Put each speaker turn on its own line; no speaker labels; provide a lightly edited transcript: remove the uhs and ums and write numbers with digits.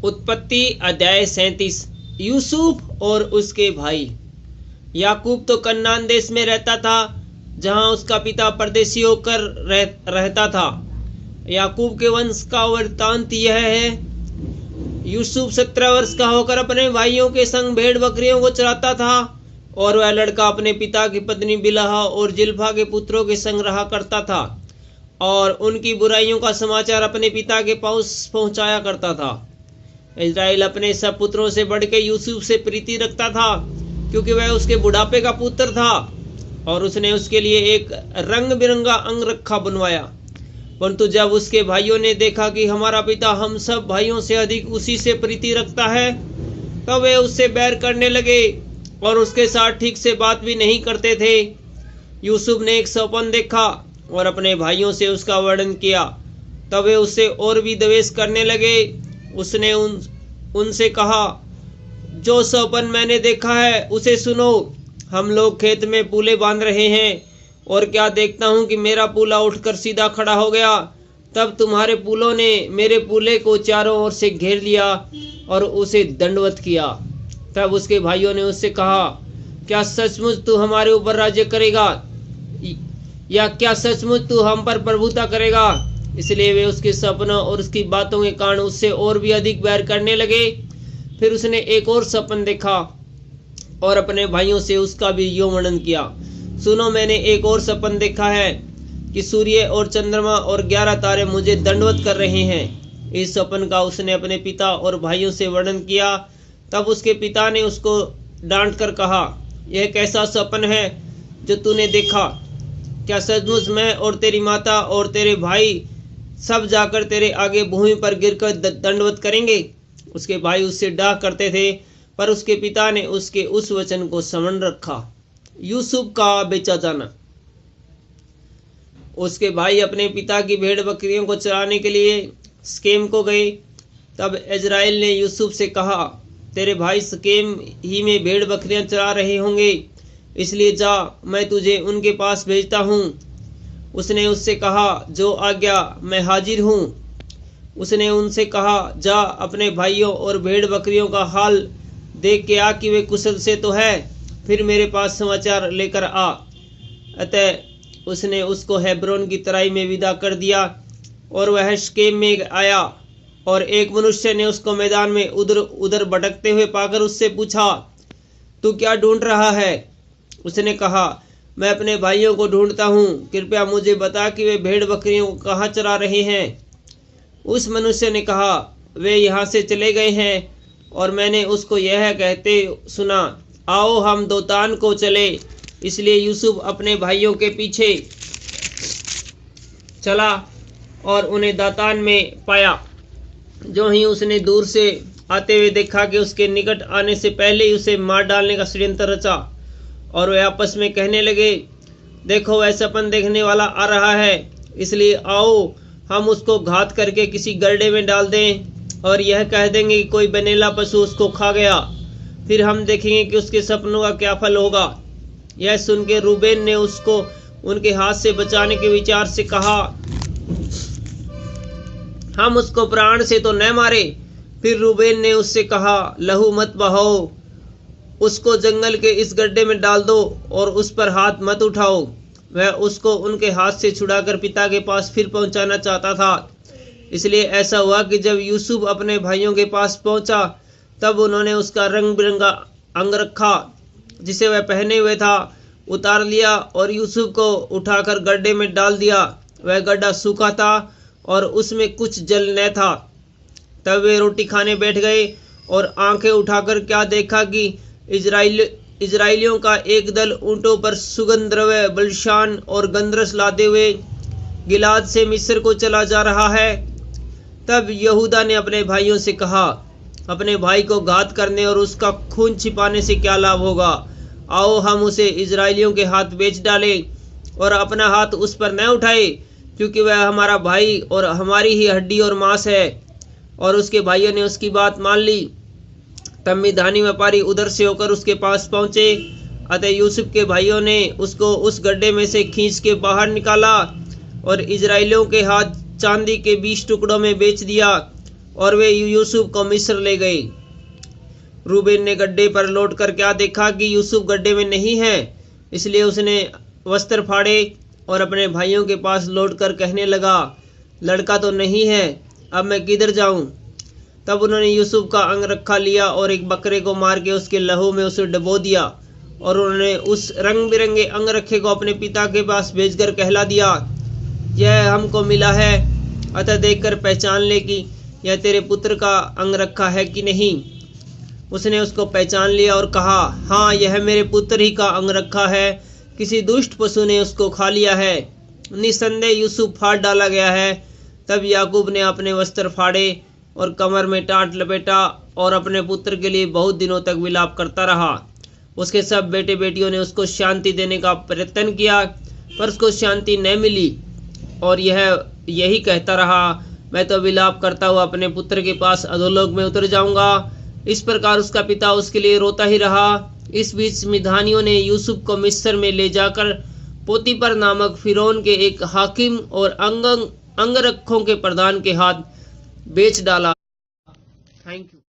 उत्पत्ति अध्याय 37। यूसुफ और उसके भाई। याकूब तो कनान देश में रहता था, जहां उसका पिता परदेशी होकर रहता था। याकूब के वंश का वृत्तांत यह है। यूसुफ 17 वर्ष का होकर अपने भाइयों के संग भेड़ बकरियों को चराता था, और वह लड़का अपने पिता की पत्नी बिलहा और जिल्फा के पुत्रों के संग रहा करता था, और उनकी बुराइयों का समाचार अपने पिता के पास पहुंचाया करता था। इजराइल अपने सब पुत्रों से बढ़ के यूसुफ से प्रीति रखता था, क्योंकि वह उसके बुढ़ापे का पुत्र था, और उसने उसके लिए एक रंग बिरंगा अंगरखा बनवाया। परंतु जब उसके भाइयों ने देखा कि हमारा पिता हम सब भाइयों से अधिक उसी से प्रीति रखता है, तब वे उससे बैर करने लगे और उसके साथ ठीक से बात भी नहीं करते थे। यूसुफ ने एक स्वप्न देखा और अपने भाइयों से उसका वर्णन किया। तब वे उससे और भी द्वेष करने लगे। उसने उनसे कहा, जो स्वप्न मैंने देखा है उसे सुनो। हम लोग खेत में पूले बांध रहे हैं, और क्या देखता हूँ कि मेरा पूला उठकर सीधा खड़ा हो गया। तब तुम्हारे पूलों ने मेरे पूले को चारों ओर से घेर लिया और उसे दंडवत किया। तब उसके भाइयों ने उससे कहा, क्या सचमुच तू हमारे ऊपर राज्य करेगा, या क्या सचमुच तू हम पर प्रभुता करेगा? इसलिए वे उसके सपनों और उसकी बातों के कारण उससे और भी अधिक बैर करने लगे। फिर उसने एक और सपन देखा और अपने भाइयों से उसका भी यो वर्णन किया। सुनो, मैंने एक और सपन देखा है कि सूर्य और चंद्रमा और 11 तारे मुझे दंडवत कर रहे हैं। इस सपन का उसने अपने पिता और भाइयों से वर्णन किया। तब उसके पिता ने उसको डांट कर कहा, यह कैसा सपन है जो तूने देखा? क्या सचमुच मैं और तेरी माता और तेरे भाई सब जाकर तेरे आगे भूमि पर गिरकर दंडवत करेंगे? उसके भाई उससे डाह करते थे, पर उसके पिता ने उसके उस वचन को स्मरण रखा। यूसुफ का बेचा जाना। उसके भाई अपने पिता की भेड़ बकरियों को चराने के लिए शकेम को गए। तब इजराइल ने यूसुफ से कहा, तेरे भाई शकेम ही में भेड़ बकरियां चरा रहे होंगे, इसलिए जा, मैं तुझे उनके पास भेजता हूँ। उसने उससे कहा, जो आज्ञा, मैं हाजिर हूँ। उसने उनसे कहा, जा अपने भाइयों और भेड़ बकरियों का हाल देख के आ कि वे कुशल से तो है, फिर मेरे पास समाचार लेकर आ। अतः उसने उसको हेब्रोन की तराई में विदा कर दिया, और वह शकेम में आया। और एक मनुष्य ने उसको मैदान में उधर उधर भटकते हुए पाकर उससे पूछा, तू क्या ढूंढ रहा है? उसने कहा, मैं अपने भाइयों को ढूंढता हूँ, कृपया मुझे बता कि वे भेड़ बकरियों को कहाँ चरा रहे हैं। उस मनुष्य ने कहा, वे यहाँ से चले गए हैं, और मैंने उसको यह कहते सुना, आओ हम दोतान को चले। इसलिए यूसुफ अपने भाइयों के पीछे चला और उन्हें दातान में पाया। जो ही उसने दूर से आते हुए देखा कि उसके निकट आने से पहले ही उसे मार डालने का षड्यंत्र रचा, और वे आपस में कहने लगे, देखो वह सपन देखने वाला आ रहा है, इसलिए आओ हम उसको घात करके किसी गड्ढे में डाल दें, और यह कह देंगे कि कोई बनेला पशु उसको खा गया। फिर हम देखेंगे कि उसके सपनों का क्या फल होगा। यह सुन के रूबेन ने उसको उनके हाथ से बचाने के विचार से कहा, हम उसको प्राण से तो न मारे। फिर रूबेन ने उससे कहा, लहू मत बहाओ, उसको जंगल के इस गड्ढे में डाल दो और उस पर हाथ मत उठाओ। वह उसको उनके हाथ से छुड़ाकर पिता के पास फिर पहुंचाना चाहता था। इसलिए ऐसा हुआ कि जब यूसुफ अपने भाइयों के पास पहुंचा, तब उन्होंने उसका रंग बिरंगा अंगरखा जिसे वह पहने हुए था उतार लिया और यूसुफ को उठाकर गड्ढे में डाल दिया। वह गड्ढा सूखा था और उसमें कुछ जल न था। तब वे रोटी खाने बैठ गए, और आंखें उठाकर क्या देखा कि इजराइलियों का एक दल ऊंटों पर सुगंध द्रव्य, बलशान और गंधरस लादे हुए गिलाद से मिस्र को चला जा रहा है। तब यहूदा ने अपने भाइयों से कहा, अपने भाई को घात करने और उसका खून छिपाने से क्या लाभ होगा? आओ हम उसे इजराइलियों के हाथ बेच डालें, और अपना हाथ उस पर न उठाए, क्योंकि वह हमारा भाई और हमारी ही हड्डी और मांस है। और उसके भाइयों ने उसकी बात मान ली। तब मिधानी व्यापारी उधर से होकर उसके पास पहुंचे। अतः यूसुफ के भाइयों ने उसको उस गड्ढे में से खींच के बाहर निकाला और इजराइलियों के हाथ चांदी के 20 टुकड़ों में बेच दिया, और वे यूसुफ को मिस्र ले गए। रूबेन ने गड्ढे पर लौट कर क्या देखा कि यूसुफ गड्ढे में नहीं है, इसलिए उसने वस्त्र फाड़े और अपने भाइयों के पास लौट कर कहने लगा, लड़का तो नहीं है, अब मैं किधर जाऊं। तब उन्होंने यूसुफ का अंगरखा लिया और एक बकरे को मार के उसके लहू में उसे डुबो दिया और उन्होंने उस रंग बिरंगे अंगरखे को अपने पिता के पास भेजकर कहला दिया, यह हमको मिला है, अतः देखकर पहचान ले कि यह तेरे पुत्र का अंगरखा है कि नहीं। उसने उसको पहचान लिया और कहा, हाँ, यह मेरे पुत्र ही का अंगरखा है, किसी दुष्ट पशु ने उसको खा लिया है। निसंदेह यूसुफ फाड़ डाला गया है। तब याकूब ने अपने वस्त्र फाड़े और कमर में टाट लपेटा और अपने पुत्र के लिए बहुत दिनों तक विलाप करता रहा। उसके सब बेटे बेटियों ने उसको शांति देने का प्रयत्न किया, पर उसको शांति न मिली और यही कहता रहा, मैं तो विलाप करता हुआ अपने पुत्र के पास अधोलोक में उतर जाऊंगा। इस प्रकार उसका पिता उसके लिए रोता ही रहा। इस बीच मिधानियों ने यूसुफ को मिस्र में ले जाकर पोतीपर नामक फिरौन के एक हाकिम और अंगरक्षों के प्रधान के हाथ बेच डाला। Thank you.